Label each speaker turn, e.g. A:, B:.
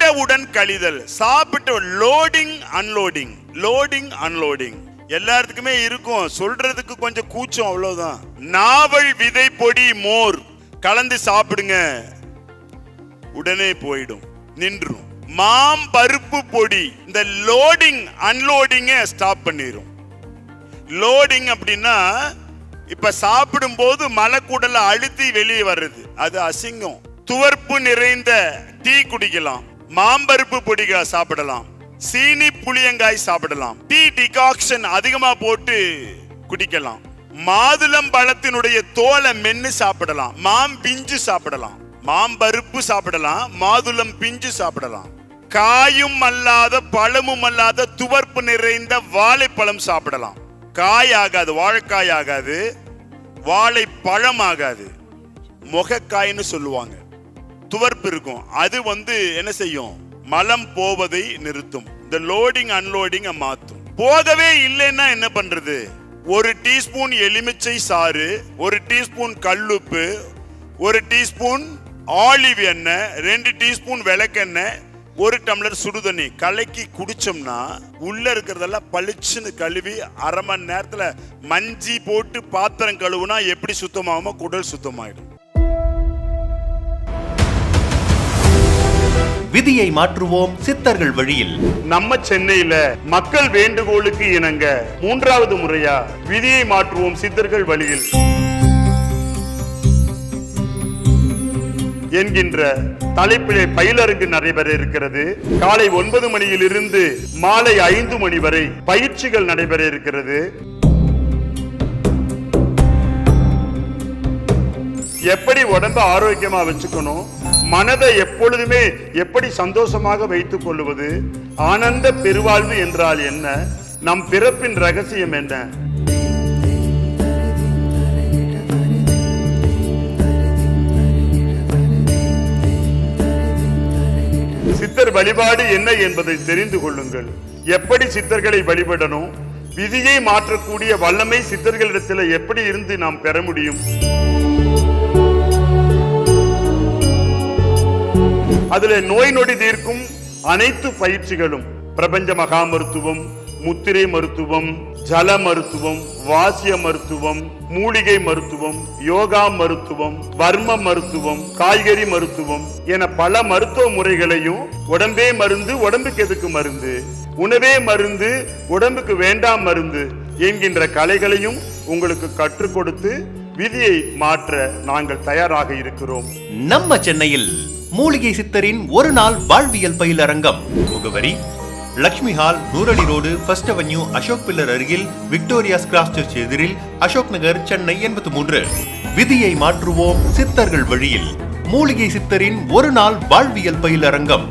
A: உண்டவுடன் கழிதல். சாப்பிட்டு loading unloading, loading unloading எல்லாத்துக்குமே இருக்கும். சொல்றதுக்கு கொஞ்சம் கூச்சம், அவ்வளவுதான். நாவல் விதை பொடி மோர் கலந்து சாப்பிடுங்க, உடனே போயிடும், நின்றும். மாம்பருப்பு பொடி இந்த லோடிங் அன்லோடிங்க ஸ்டாப் பண்ணிரும். லோடிங் அப்படின்னா இப்ப சாப்பிடும் போது மலக்குடல அழுத்தி வெளியே வர்றது, அது அசிங்கம். துவர்ப்பு நிறைந்த டீ குடிக்கலாம், மாம்பருப்பு பொடிகளை சாப்பிடலாம், சீனி புளியங்காய் சாப்பிடலாம், டீ டிகாக்ஷன் அதிகமா போட்டு குடிக்கலாம், மாதுளம் பழத்தினுடைய தோலை மென்னு சாப்பிடலாம், மாம் பிஞ்சு சாப்பிடலாம், மாம்பருப்பு சாப்பிடலாம், மாதுளம் பிஞ்சு சாப்பிடலாம். காயும் அல்லாத பழமும் அல்லாத துவர்ப்பு நிறைந்த வாழைப்பழம் சாப்பிடலாம். காய் ஆகாது, வாழைக்காய் ஆகாது, வாழைப்பழம் ஆகாது, முகக்காய்னு சொல்லுவாங்க. துவர்ப்பு இருக்கும், அது என்ன செய்யும், மலம் போவதை நிறுத்தும். இந்த லோடிங் அன்லோடிங் மாத்தும். போகவே இல்லைன்னா என்ன பண்றது? 1 டீஸ்பூன் எலுமிச்சை சாறு, 1 டீஸ்பூன் கல்லுப்பு, 1 டீஸ்பூன் ஆலிவ் எண்ணெய், 2 டீஸ்பூன் விளக்கெண்ணெய், 1 டம்ளர் சுடுதண்ணி கலக்கி குடிச்சோம்னா உள்ள இருக்கிறதெல்லாம் பளிச்சுன்னு கழுவி அரை மணி நேரத்துல மஞ்சி போட்டு பாத்திரம் கழுவுனா எப்படி சுத்தமாகுமோ குடல் சுத்தமாயிடும்.
B: விதியை மாற்றுவோம் சித்தர்கள் வழியில்.
A: நம்ம சென்னையில மக்கள் வேண்டுகோளுக்கு இணங்க 3வது முறையா விதியை மாற்றுவோம் சித்தர்கள் வழியில் என்கின்ற தலைப்பிலே பயிலரங்கு நடைபெற இருக்கிறது. காலை 9 மணியிலிருந்து மாலை 5 மணி வரை பயிற்சிகள் நடைபெற இருக்கிறது. எப்படி உடம்ப ஆரோக்கியமா வச்சுக்கணும், மனதை எப்பொழுதுமே எப்படி சந்தோஷமாக வைத்துக் கொள்வது, ஆனந்த பெருவாழ்வு என்றால் என்ன, நம் பிறப்பின் ரகசியம் என்ன, சித்தர் வழிபாடு என்ன என்பதை தெரிந்து கொள்ளுங்கள். எப்படி சித்தர்களை வழிபடணும், விதியை மாற்றக்கூடிய வல்லமை சித்தர்களிடத்தில் எப்படி இருந்து நாம் பெற முடியும், அதுல நோய் நொடி தீர்க்கும் அனைத்து பயிற்சிகளும், பிரபஞ்ச மகா மருத்துவம், முத்திரை மருத்துவம், ஜல மருத்துவம், வாசிய மருத்துவம், மூலிகை மருத்துவம், யோகா மருத்துவம், வர்ம மருத்துவம், காய்கறி மருத்துவம் என பல மருத்துவ முறைகளையும், உடம்பே மருந்து உடம்புக்கு எதுக்கு மருந்து, உணவே மருந்து உடம்புக்கு வேண்டாம் மருந்து என்கின்ற கலைகளையும் உங்களுக்கு கற்றுக் கொடுத்து விதியை மாற்ற நாங்கள் தயாராக இருக்கிறோம்.
B: நம்ம சென்னையில் மூலிகை சித்தரின் ஒரு நாள் வாழ்வியல் பயிலரங்கம். முகவரி லக்ஷ்மி ஹால், நூறடி road, first avenue, Ashok pillar அருகில், விக்டோரியாஸ் கிராஸ் சர்ச் எதிரில், அசோக் நகர், சென்னை 83. விதியை மாற்றுவோம் சித்தர்கள் வழியில் மூலிகை சித்தரின் ஒரு நாள் வாழ்வியல் பயிலரங்கம்.